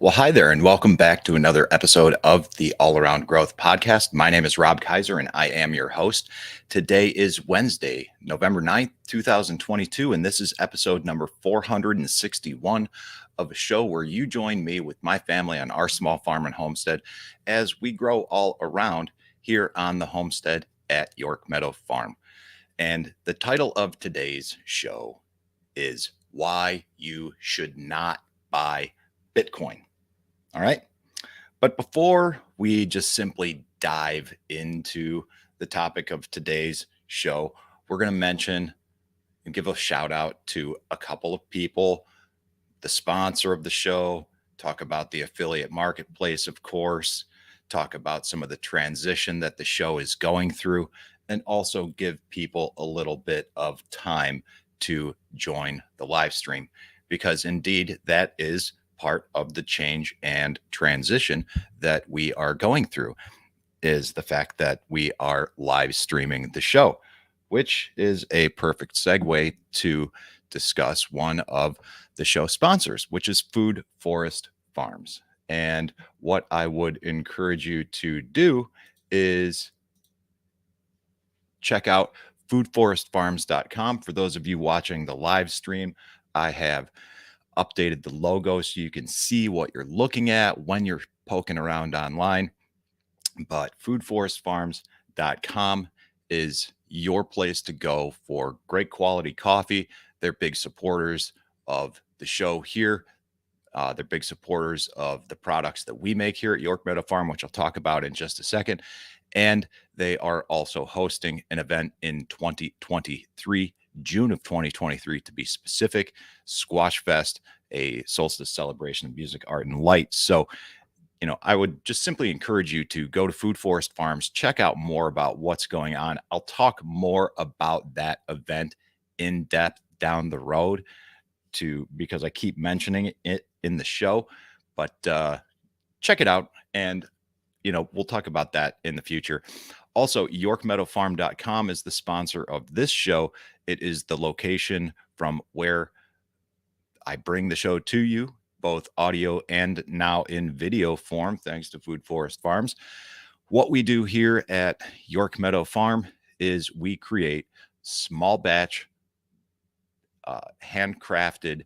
Well, hi there, and welcome back to another episode of the All Around Growth Podcast. My name is Rob Kaiser, and I am your host. Today is Wednesday, November 9th, 2022, and this is episode number 461 of a show where you join me with my family on our small farm and homestead as we grow all around here on the homestead at York Meadow Farm. And the title of today's show is Why You Should Not Buy Bitcoin. All right. But before we just simply dive into the topic of today's show, we're going to mention and give a shout out to a couple of people, the sponsor of the show, talk about the affiliate marketplace, of course, talk about some of the transition that the show is going through, and also give people a little bit of time to join the live stream, because indeed that is part of the change and transition that we are going through, is the fact that we are live streaming the show, which is a perfect segue to discuss one of the show sponsors, which is Food Forest Farms. And what I would encourage you to do is check out foodforestfarms.com. For those of you watching the live stream, I have updated the logo so you can see what you're looking at when you're poking around online. But foodforestfarms.com is your place to go for great quality coffee. They're big supporters of the show here. They're big supporters of the products that we make here at York Meadow Farm, which I'll talk about in just a second. And they are also hosting an event in 2023, June of 2023 to be specific, Squash Fest, a solstice celebration of music, art, and light. So, I would just simply encourage you to go to Food Forest Farms, check out more about what's going on. I'll talk more about that event in depth down the road because I keep mentioning it in the show, but check it out. And, we'll talk about that in the future. Also, YorkMeadowFarm.com is the sponsor of this show. It is the location from where I bring the show to you, both audio and now in video form, thanks to Food Forest Farms. What we do here at York Meadow Farm is we create small batch, handcrafted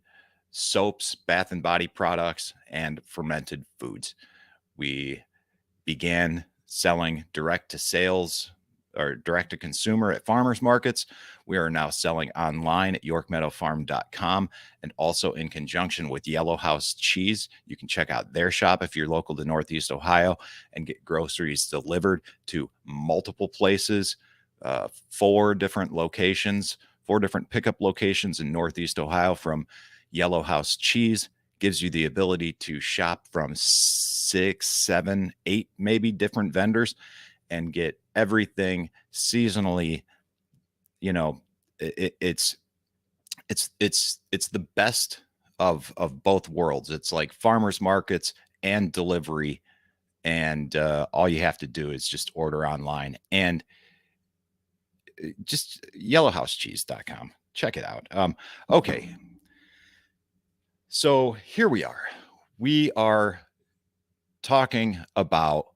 soaps, bath and body products, and fermented foods. We began selling direct to sales or direct to consumer at farmers markets. We are now selling online at yorkmeadowfarm.com, and also in conjunction with Yellow House Cheese. You can check out their shop if you're local to Northeast Ohio and get groceries delivered to multiple places, 4 different pickup locations in Northeast Ohio from Yellow House Cheese. Gives you the ability to shop from 6, 7, 8 maybe different vendors and get everything seasonally. It's the best of both worlds. It's like farmers markets and delivery, and all you have to do is just order online, and just yellowhousecheese.com. Check it out. Okay. So here we are. We are talking about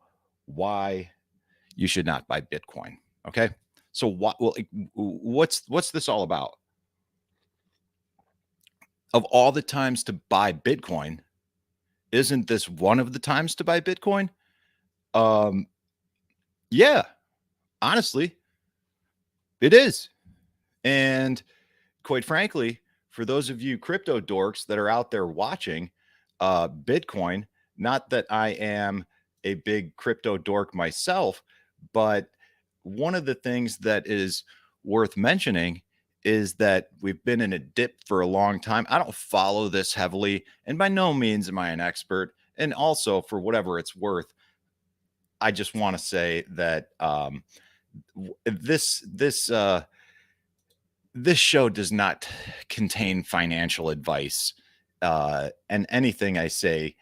why you should not buy Bitcoin. Okay. So what's this all about? Of all the times to buy Bitcoin, isn't this one of the times to buy Bitcoin? Yeah, honestly, it is. And quite frankly, for those of you crypto dorks that are out there watching, Bitcoin, not that I am a big crypto dork myself, but one of the things that is worth mentioning is that we've been in a dip for a long time. I don't follow this heavily, and by no means am I an expert. And also, for whatever it's worth, I just want to say that this show does not contain financial advice, and anything I say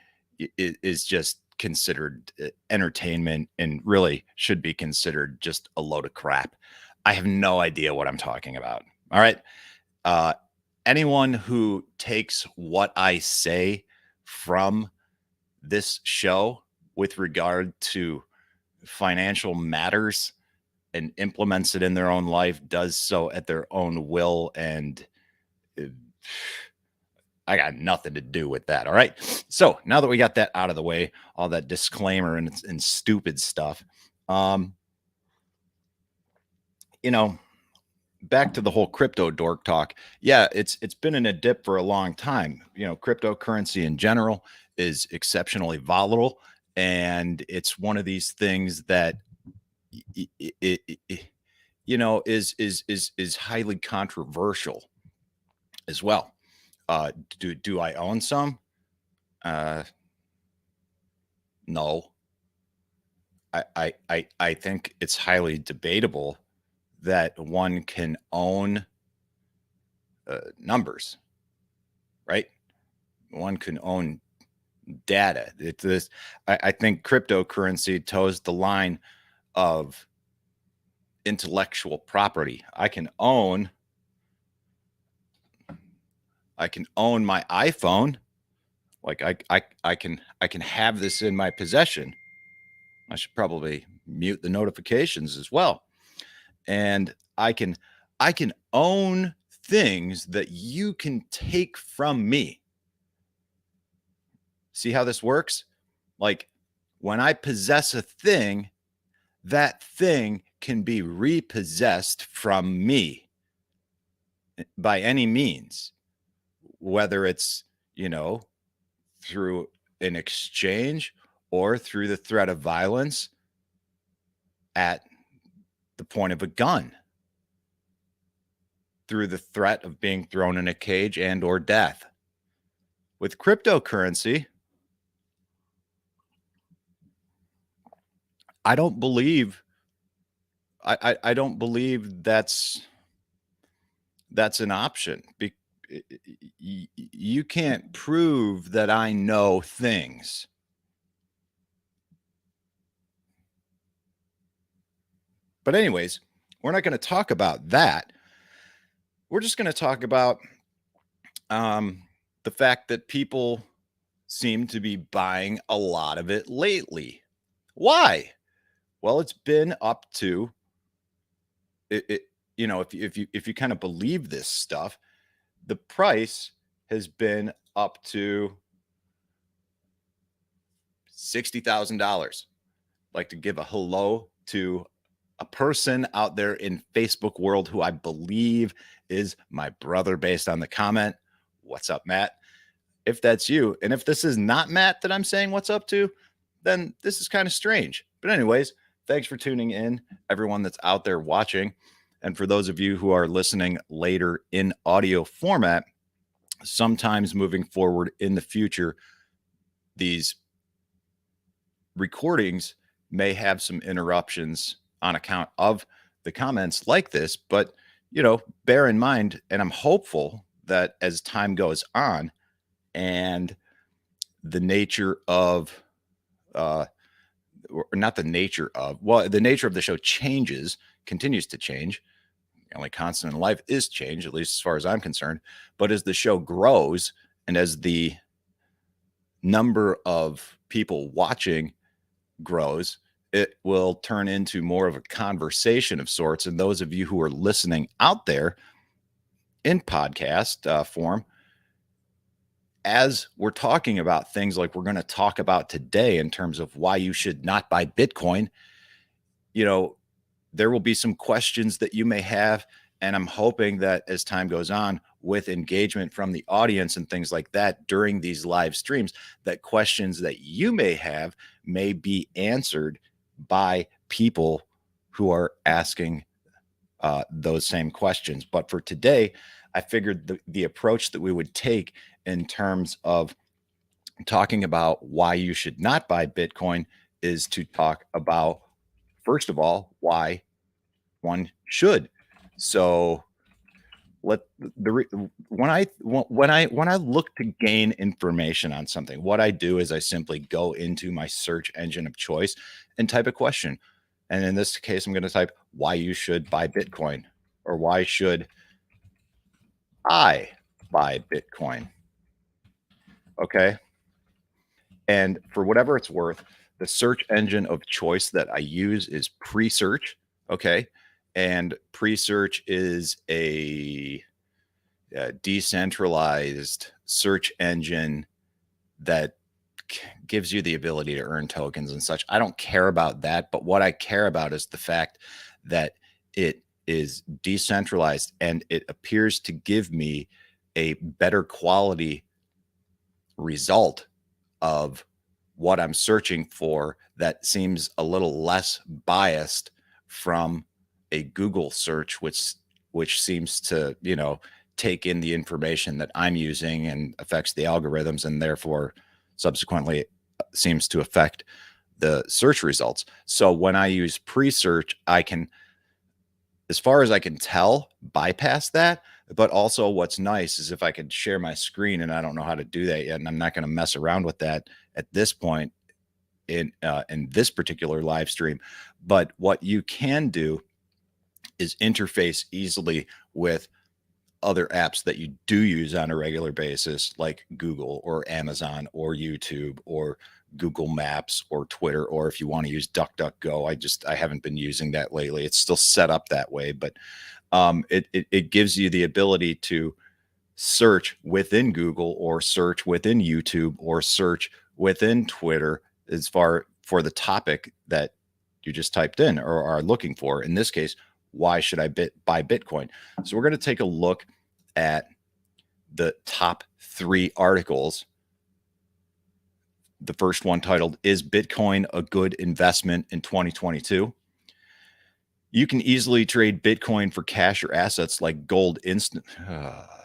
is just considered entertainment and really should be considered just a load of crap. I have no idea what I'm talking about. All right. Anyone who takes what I say from this show with regard to financial matters and implements it in their own life does so at their own will. And I got nothing to do with that. All right. So now that we got that out of the way, all that disclaimer and stupid stuff, um, you know, back to the whole crypto dork talk. Yeah, it's been in a dip for a long time. Cryptocurrency in general is exceptionally volatile, and it's one of these things that is highly controversial as well. Do I own some? Uh, no. I think it's highly debatable that one can own numbers, right? One can own data. I think cryptocurrency toes the line of intellectual property. I can own my iPhone. Like I can have this in my possession. I should probably mute the notifications as well. And I can own things that you can take from me. See how this works? Like when I possess a thing, that thing can be repossessed from me by any means, whether it's, through an exchange or through the threat of violence at the point of a gun, through the threat of being thrown in a cage and or death. With cryptocurrency, I don't believe I don't believe that's an option. You can't prove that I know things. But anyways, we're not going to talk about that. We're just going to talk about the fact that people seem to be buying a lot of it lately. Why? Well, it's been up to it. If you kind of believe this stuff, the price has been up to $60,000. Like to give a hello to a person out there in Facebook world who I believe is my brother based on the comment. What's up, Matt? If that's you, and if this is not Matt that I'm saying what's up to, then this is kind of strange. But anyways, thanks for tuning in, everyone that's out there watching. And for those of you who are listening later in audio format, sometimes moving forward in the future, these recordings may have some interruptions on account of the comments like this, but bear in mind, and I'm hopeful that as time goes on and the nature of or not the nature of, well, the nature of the show continues to change. The only constant in life is change, at least as far as I'm concerned. But as the show grows and as the number of people watching grows, it will turn into more of a conversation of sorts. And those of you who are listening out there in podcast form, as we're talking about things like we're going to talk about today in terms of why you should not buy Bitcoin, there will be some questions that you may have. And I'm hoping that as time goes on with engagement from the audience and things like that during these live streams, that questions that you may have may be answered by people who are asking those same questions. But for today, I figured the approach that we would take in terms of talking about why you should not buy Bitcoin is to talk about, first of all, why one should. So when I look to gain information on something, what I do is I simply go into my search engine of choice and type a question. And in this case, I'm going to type why you should buy Bitcoin, or why should I buy Bitcoin? Okay. And for whatever it's worth, the search engine of choice that I use is Presearch. Okay. And Presearch is a decentralized search engine that gives you the ability to earn tokens and such. I don't care about that, but what I care about is the fact that it is decentralized and it appears to give me a better quality result of what I'm searching for that seems a little less biased from a Google search, which seems to, take in the information that I'm using and affects the algorithms and therefore subsequently seems to affect the search results. So when I use pre-search, I can, as far as I can tell, bypass that. But also what's nice is if I could share my screen, and I don't know how to do that yet, and I'm not going to mess around with that at this point in this particular live stream. But what you can do is interface easily with other apps that you do use on a regular basis, like Google or Amazon or YouTube or Google Maps or Twitter, or if you want to use DuckDuckGo. I haven't been using that lately. It's still set up that way, but it gives you the ability to search within Google or search within YouTube or search within Twitter as far for the topic that you just typed in or are looking for. In this case, why should I buy Bitcoin? So we're going to take a look at the top 3 articles. The first one titled, "Is Bitcoin a Good Investment in 2022?" You can easily trade Bitcoin for cash or assets like gold instant.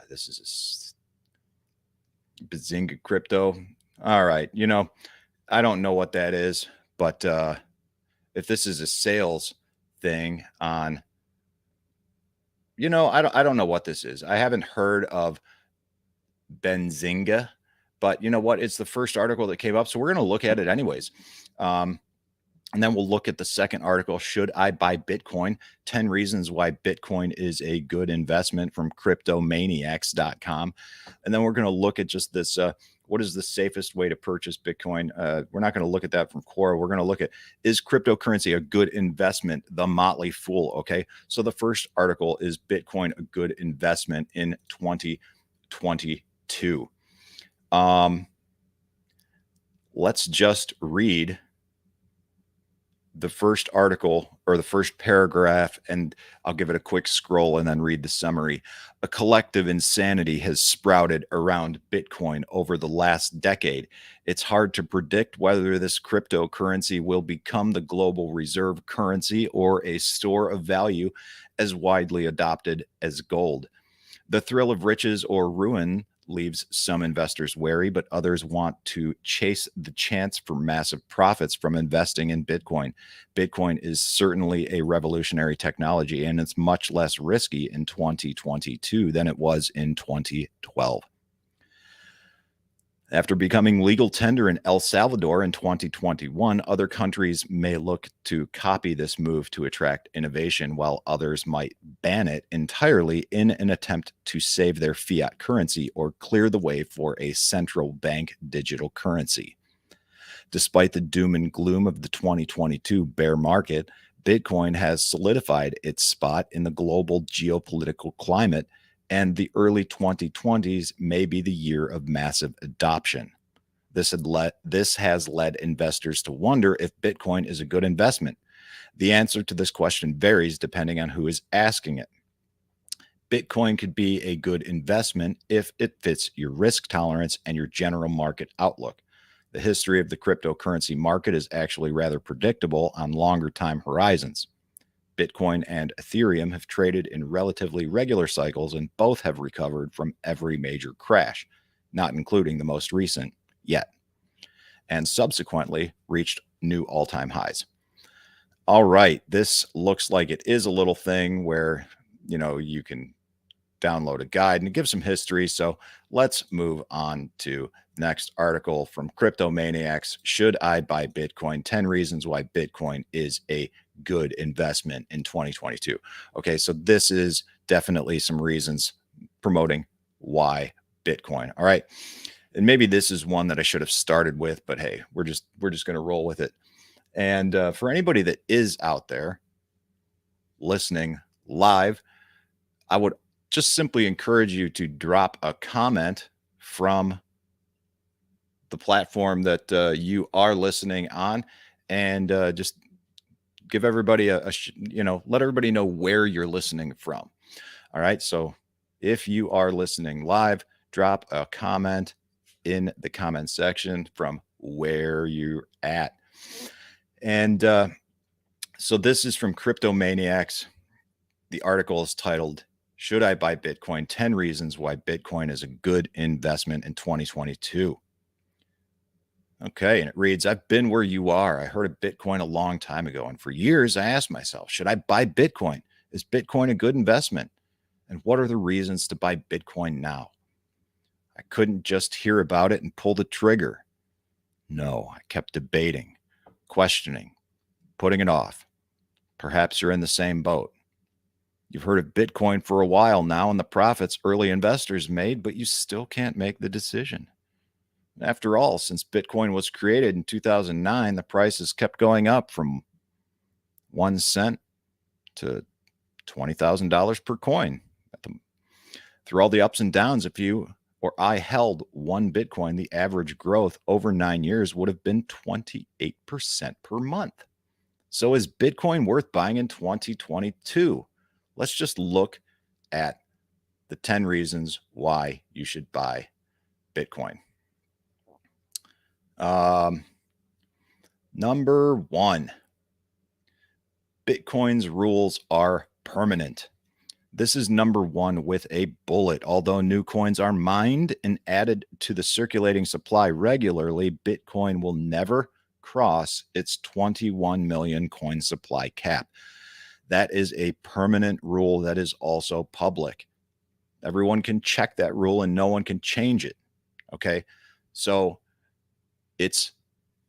This is a Benzinga crypto. All right. I don't know what that is, but if this is a sales thing on, I don't know what this is. I haven't heard of Benzinga, but you know what? It's the first article that came up. So we're going to look at it anyways. And then we'll look at the second article, "Should I Buy Bitcoin? 10 Reasons Why Bitcoin is a Good Investment," from cryptomaniacs.com. And then we're going to look at just this, what is the safest way to purchase Bitcoin? We're not going to look at that from Quora. We're going to look at, is cryptocurrency a good investment? The Motley Fool. Okay. So the first article is, Bitcoin a good investment in 2022. Let's just read the first article or the first paragraph, and I'll give it a quick scroll and then read the summary. "A collective insanity has sprouted around Bitcoin over the last decade. It's hard to predict whether this cryptocurrency will become the global reserve currency or a store of value as widely adopted as gold. The thrill of riches or ruin leaves some investors wary, but others want to chase the chance for massive profits from investing in Bitcoin. Bitcoin is certainly a revolutionary technology, and it's much less risky in 2022 than it was in 2012. After becoming legal tender in El Salvador in 2021, other countries may look to copy this move to attract innovation, while others might ban it entirely in an attempt to save their fiat currency or clear the way for a central bank digital currency. Despite the doom and gloom of the 2022 bear market, Bitcoin has solidified its spot in the global geopolitical climate, and the early 2020s may be the year of massive adoption. This has led investors to wonder if Bitcoin is a good investment. The answer to this question varies depending on who is asking it. Bitcoin could be a good investment if it fits your risk tolerance and your general market outlook. The history of the cryptocurrency market is actually rather predictable on longer time horizons. Bitcoin and Ethereum have traded in relatively regular cycles, and both have recovered from every major crash, not including the most recent yet, and subsequently reached new all-time highs. All right, this looks like it is a little thing where, you can download a guide and give some history. So let's move on to the next article from Cryptomaniacs. "Should I Buy Bitcoin? 10 Reasons Why Bitcoin is a Good Investment in 2022." Okay, so this is definitely some reasons promoting why Bitcoin. All right. and maybe this is one that I should have started with, but hey, we're just going to roll with it. And for anybody that is out there listening live, I would just simply encourage you to drop a comment from the platform that you are listening on, and just give everybody let everybody know where you're listening from. All right. So if you are listening live, drop a comment in the comment section from where you're at. And so this is from Cryptomaniacs. The article is titled, "Should I Buy Bitcoin? 10 Reasons Why Bitcoin is a Good Investment in 2022. Okay, and it reads, "I've been where you are. I heard of Bitcoin a long time ago, and for years I asked myself, should I buy Bitcoin? Is Bitcoin a good investment? And what are the reasons to buy Bitcoin now? I couldn't just hear about it and pull the trigger. No, I kept debating, questioning, putting it off. Perhaps you're in the same boat. You've heard of Bitcoin for a while now and the profits early investors made, but you still can't make the decision. After all, since Bitcoin was created in 2009, the price has kept going up from 1 cent to $20,000 per coin. Through all the ups and downs, if you or I held one Bitcoin, the average growth over 9 years would have been 28% per month. So is Bitcoin worth buying in 2022? Let's just look at the 10 reasons why you should buy Bitcoin. Number 1, Bitcoin's rules are permanent. This is number 1 with a bullet. Although new coins are mined and added to the circulating supply regularly, Bitcoin will never cross its 21 million coin supply cap. That is a permanent rule that is also public. Everyone can check that rule and no one can change it. Okay. So it's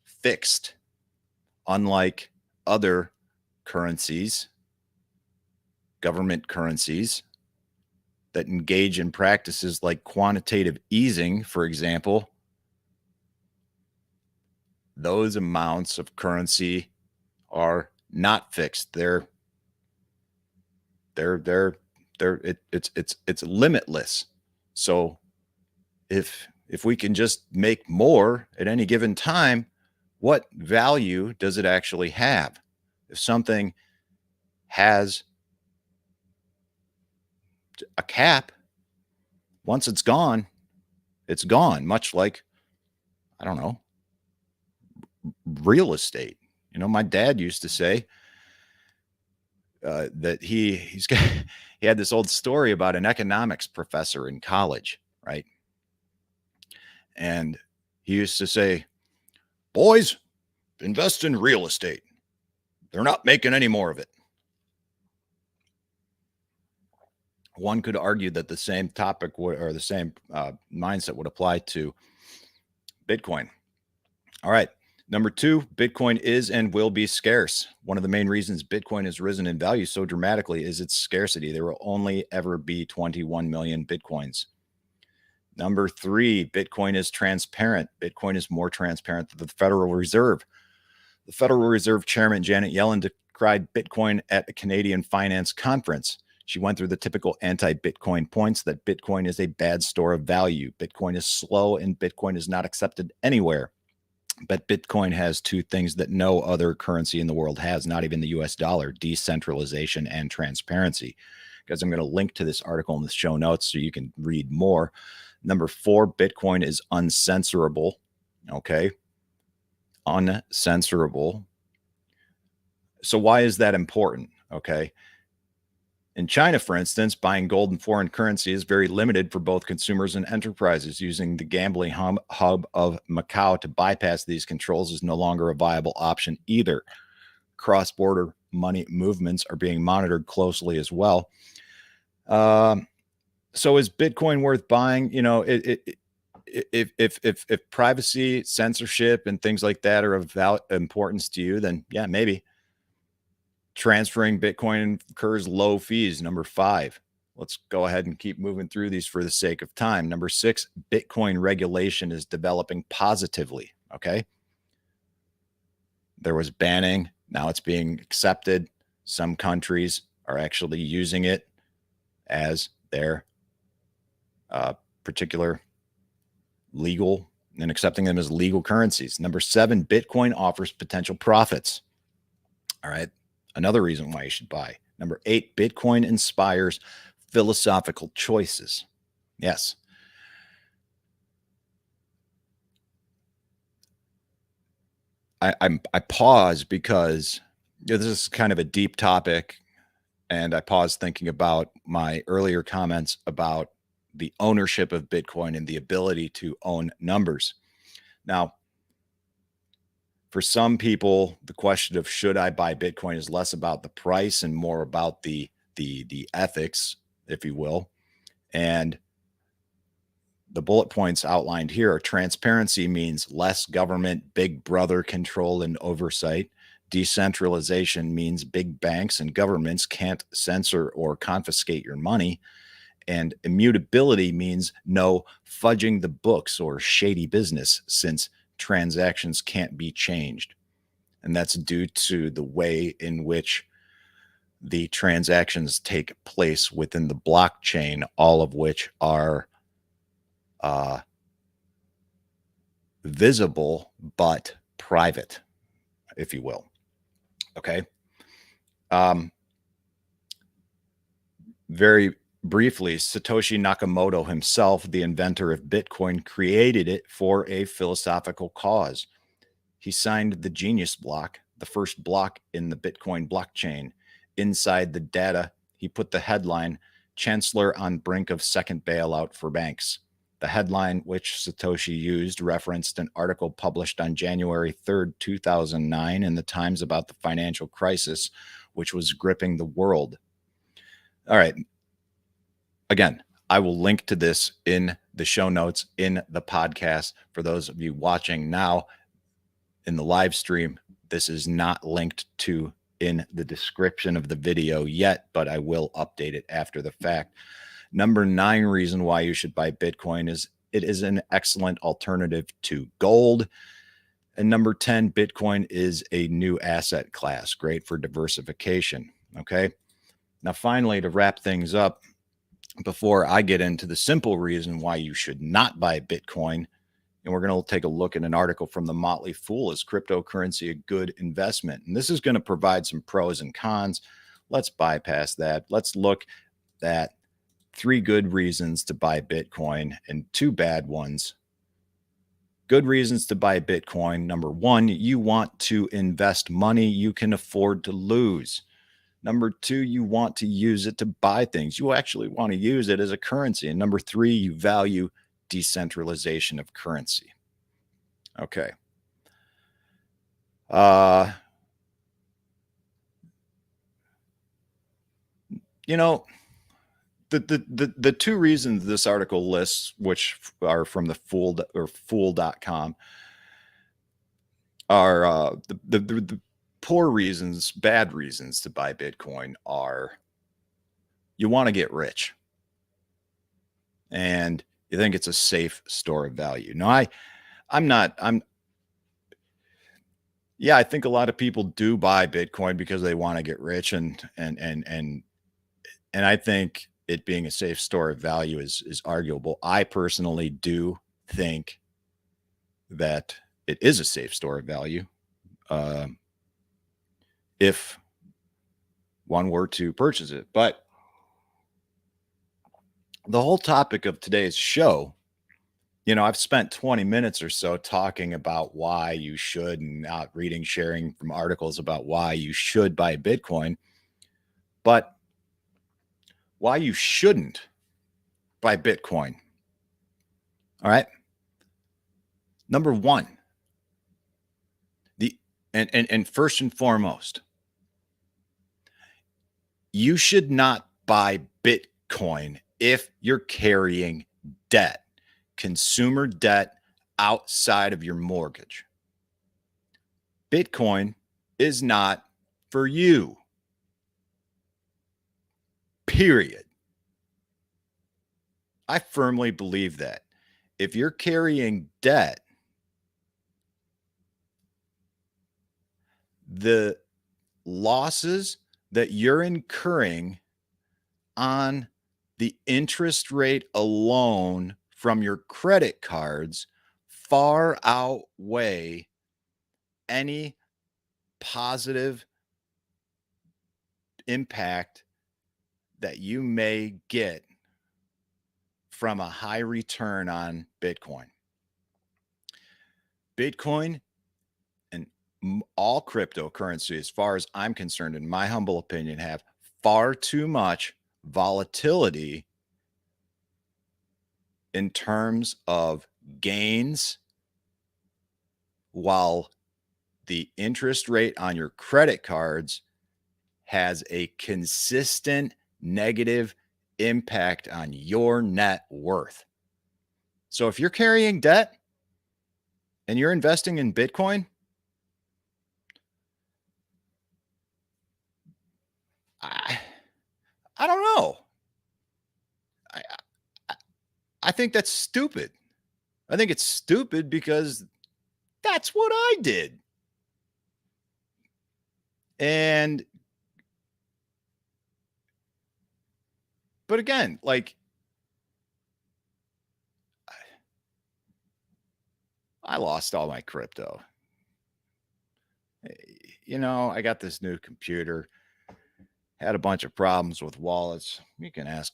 fixed, unlike other currencies, government currencies that engage in practices like quantitative easing, for example. Those amounts of currency are not fixed. It's limitless. So if we can just make more at any given time, what value does it actually have? If something has a cap, once it's gone, much like, I don't know, real estate. My dad used to say that he had this old story about an economics professor in college, right? And he used to say, "Boys, invest in real estate. They're not making any more of it." One could argue that the same topic or the same mindset would apply to Bitcoin. All right. Number 2, Bitcoin is and will be scarce. One of the main reasons Bitcoin has risen in value so dramatically is its scarcity. There will only ever be 21 million Bitcoins. Number 3, Bitcoin is transparent. Bitcoin is more transparent than the Federal Reserve. The Federal Reserve Chairman Janet Yellen decried Bitcoin at a Canadian finance conference. She went through the typical anti-Bitcoin points that Bitcoin is a bad store of value. Bitcoin is slow and Bitcoin is not accepted anywhere. But Bitcoin has 2 things that no other currency in the world has, not even the US dollar: decentralization and transparency. Guys, I'm going to link to this article in the show notes so you can read more. Number 4, Bitcoin is uncensorable. Okay. Uncensorable. So why is that important? Okay. In China, for instance, buying gold and foreign currency is very limited for both consumers and enterprises. Using the gambling hub of Macau to bypass these controls is no longer a viable option either. Cross-border money movements are being monitored closely as well. So is Bitcoin worth buying? If privacy, censorship, and things like that are of importance to you, then yeah, maybe. Transferring Bitcoin incurs low fees. Number 5, let's go ahead and keep moving through these for the sake of time. Number 6, Bitcoin regulation is developing positively. Okay. There was banning. Now it's being accepted. Some countries are actually using it as their particular legal and accepting them as legal currencies. Number 7, Bitcoin offers potential profits. All right. Another reason why you should buy. Number 8, Bitcoin inspires philosophical choices. Yes. I pause because this is kind of a deep topic, and I pause thinking about my earlier comments about the ownership of Bitcoin and the ability to own numbers. Now, for some people, the question of should I buy Bitcoin is less about the price and more about the ethics, if you will. And the bullet points outlined here are: transparency means less government, big brother control and oversight. Decentralization means big banks and governments can't censor or confiscate your money. And immutability means no fudging the books or shady business, since transactions can't be changed. And that's due to the way in which the transactions take place within the blockchain, all of which are uh, visible but private, if you will. Okay. Um, very briefly, Satoshi Nakamoto himself, the inventor of Bitcoin, created it for a philosophical cause. He signed the Genius block, the first block in the Bitcoin blockchain. Inside the data, he put the headline, "Chancellor on brink of second bailout for banks." The headline, which Satoshi used, referenced an article published on January 3rd, 2009 in the Times about the financial crisis, which was gripping the world. All right. Again, I will link to this in the show notes in the podcast. For those of you watching now in the live stream, this is not linked to in the description of the video yet, but I will update it after the fact. Number 9 reason why you should buy Bitcoin is it is an excellent alternative to gold. And number 10, Bitcoin is a new asset class, great for diversification. Okay. Now, finally, to wrap things up, before I get into the simple reason why you should not buy Bitcoin, and we're going to take a look at an article from the Motley Fool: Is cryptocurrency a good investment? And this is going to provide some pros and cons. Let's bypass that. Let's look at 3 good reasons to buy Bitcoin and 2 bad ones. Good reasons to buy Bitcoin. Number 1, you want to invest money you can afford to lose. Number 2, you want to use it to buy things. You actually want to use it as a currency. And number 3, you value decentralization of currency. Okay. You know, the 2 reasons this article lists, which are from the fool.com, are the poor reasons, bad reasons to buy Bitcoin are: you want to get rich and you think it's a safe store of value. No, I think a lot of people do buy Bitcoin because they want to get rich, and I think it being a safe store of value is arguable. I personally do think that it is a safe store of value, if one were to purchase it. But the whole topic of today's show, I've spent 20 minutes or so talking about why you should, and not reading, sharing from articles about why you should buy Bitcoin, but why you shouldn't buy Bitcoin. All right. Number 1, and first and foremost, you should not buy Bitcoin if you're carrying debt, consumer debt outside of your mortgage. Bitcoin is not for you. Period. I firmly believe that if you're carrying debt, the losses that you're incurring on the interest rate alone from your credit cards far outweigh any positive impact that you may get from a high return on Bitcoin. Bitcoin and all cryptocurrency, as far as I'm concerned, in my humble opinion, have far too much volatility in terms of gains, while the interest rate on your credit cards has a consistent negative impact on your net worth. So if you're carrying debt and you're investing in Bitcoin, I, I don't know. I, I, I think that's stupid. I think it's stupid because that's what I did. And, but again, like, I lost all my crypto. I got this new computer, had a bunch of problems with wallets. You can ask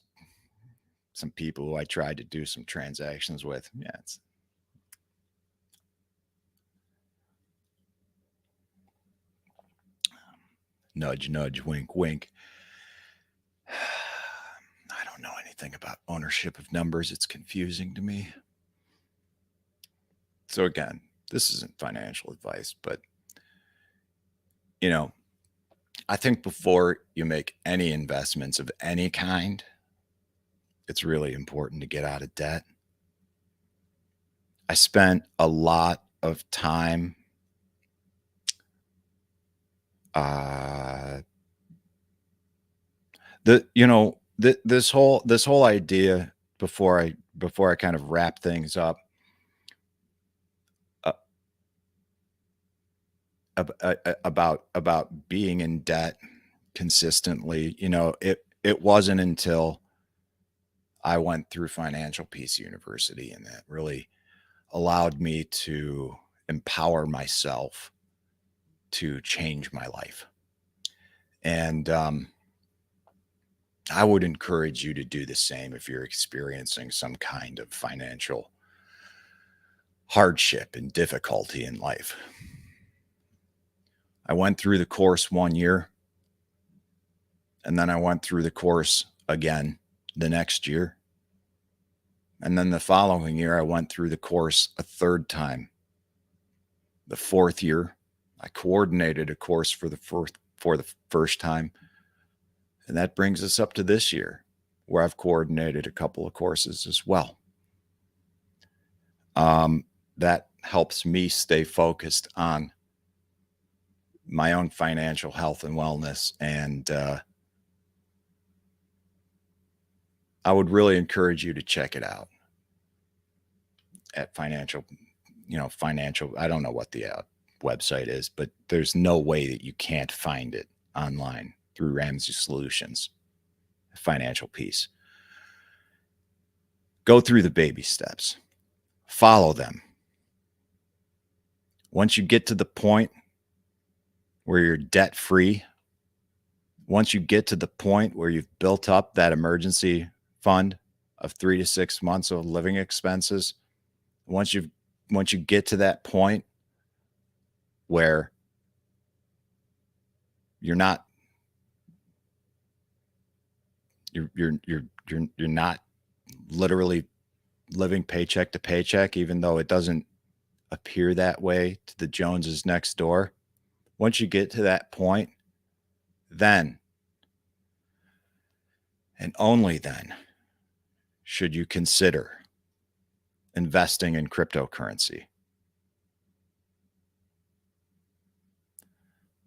some people who I tried to do some transactions with. Yeah, it's nudge, nudge, wink, wink. I don't know anything about ownership of numbers. It's confusing to me. So, again, this isn't financial advice, but, I think before you make any investments of any kind, it's really important to get out of debt. I spent a lot of time uh this whole idea, before I kind of wrap things up, uh, about being in debt consistently. It wasn't until I went through Financial Peace University, and that really allowed me to empower myself to change my life. And I would encourage you to do the same if you're experiencing some kind of financial hardship and difficulty in life. I went through the course 1 year, and then I went through the course again the next year. And then the following year, I went through the course a third time. The fourth year, I coordinated a course for the first time. And that brings us up to this year, where I've coordinated a couple of courses as well. That helps me stay focused on my own financial health and wellness. And I would really encourage you to check it out at financial. I don't know what the website is, but there's no way that you can't find it online through Ramsey Solutions, Financial Peace. Go through the baby steps, follow them. Once you get to the point where you're debt free, once you get to the point where you've built up that emergency fund of 3 to 6 months of living expenses, once you get to that point where you're not you're not literally living paycheck to paycheck, even though it doesn't appear that way to the Joneses next door. Once you get to that point, then and only then should you consider investing in cryptocurrency.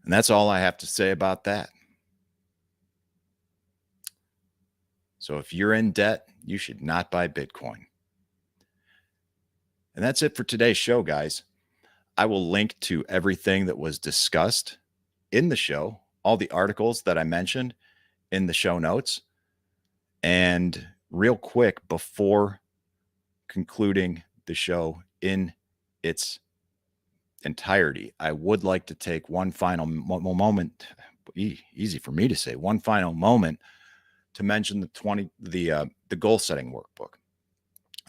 And that's all I have to say about that. So if you're in debt, you should not buy Bitcoin. And that's it for today's show, guys. I will link to everything that was discussed in the show, all the articles that I mentioned in the show notes. And real quick, before concluding the show in its entirety, I would like to take one final moment, easy for me to say, one final moment to mention the goal setting workbook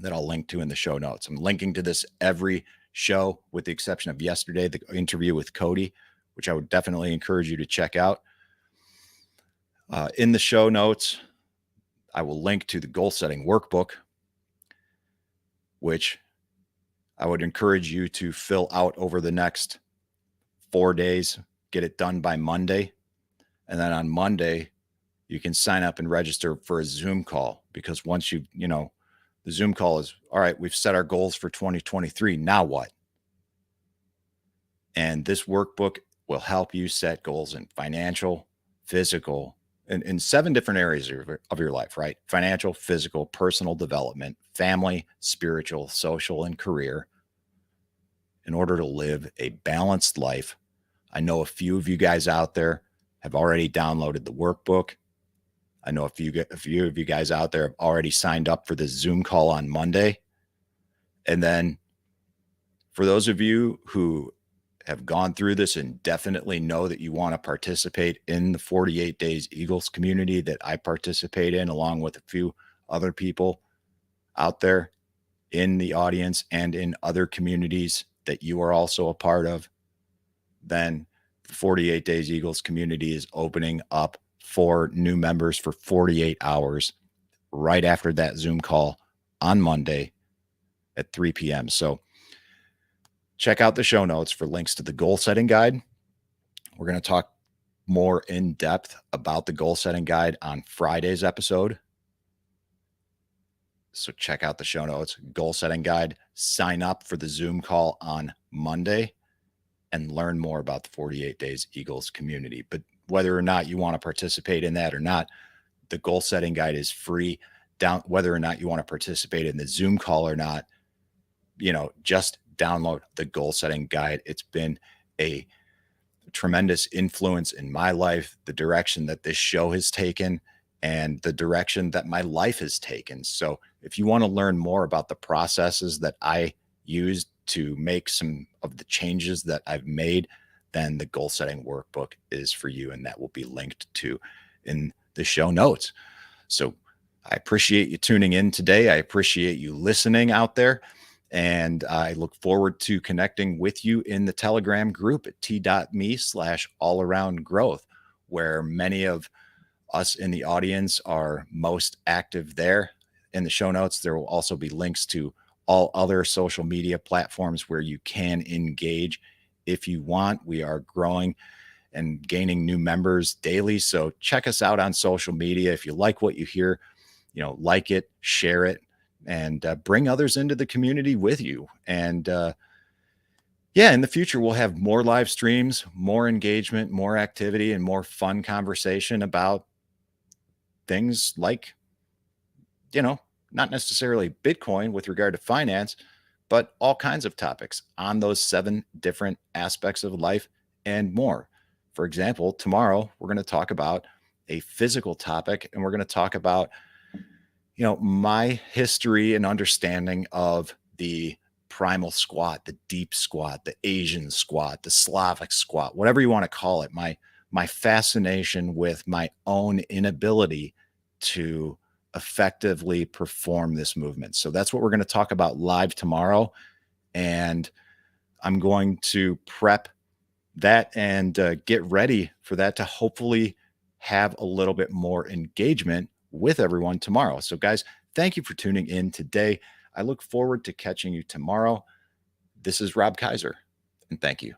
that I'll link to in the show notes. I'm linking to this every show with the exception of yesterday, the interview with Cody, which I would definitely encourage you to check out. In the show notes, I will link to the goal setting workbook, which I would encourage you to fill out over the next 4 days, get it done by Monday. And then on Monday, you can sign up and register for a Zoom call, because once the Zoom call is, all right, we've set our goals for 2023. Now what? And this workbook will help you set goals in financial, physical, and in 7 different areas of your life, right? Financial, physical, personal development, family, spiritual, social, and career, in order to live a balanced life. I know a few of you guys out there have already downloaded the workbook. I know a few of you guys out there have already signed up for the Zoom call on Monday. And then for those of you who have gone through this and definitely know that you want to participate in the 48 Days Eagles community that I participate in, along with a few other people out there in the audience and in other communities that you are also a part of, then the 48 Days Eagles community is opening up for new members for 48 hours right after that Zoom call on Monday at 3 p.m. So check out the show notes for links to the goal setting guide. We're going to talk more in depth about the goal setting guide on Friday's episode. So check out the show notes, goal setting guide, sign up for the Zoom call on Monday, and learn more about the 48 Days Eagles community. But whether or not you want to participate in that or not, the goal setting guide is free. Whether or not you want to participate in the Zoom call or not, just download the goal setting guide. It's been a tremendous influence in my life, the direction that this show has taken and the direction that my life has taken. So if you want to learn more about the processes that I used to make some of the changes that I've made, then the goal setting workbook is for you. And that will be linked to in the show notes. So I appreciate you tuning in today. I appreciate you listening out there. And I look forward to connecting with you in the Telegram group at t.me/allaroundgrowth, where many of us in the audience are most active there. In the show notes, there will also be links to all other social media platforms where you can engage if you want. We are growing and gaining new members daily. So check us out on social media. If you like what you hear, like it, share it, and bring others into the community with you. And in the future, we'll have more live streams, more engagement, more activity, and more fun conversation about things like, not necessarily Bitcoin with regard to finance, but all kinds of topics on those 7 different aspects of life and more. For example, tomorrow, we're going to talk about a physical topic, and we're going to talk about my history and understanding of the primal squat, the deep squat, the Asian squat, the Slavic squat, whatever you want to call it, my fascination with my own inability to effectively perform this movement. So that's what we're going to talk about live tomorrow. And I'm going to prep that and get ready for that to hopefully have a little bit more engagement with everyone tomorrow. So guys, thank you for tuning in today. I look forward to catching you tomorrow. This is Rob Kaiser, and thank you.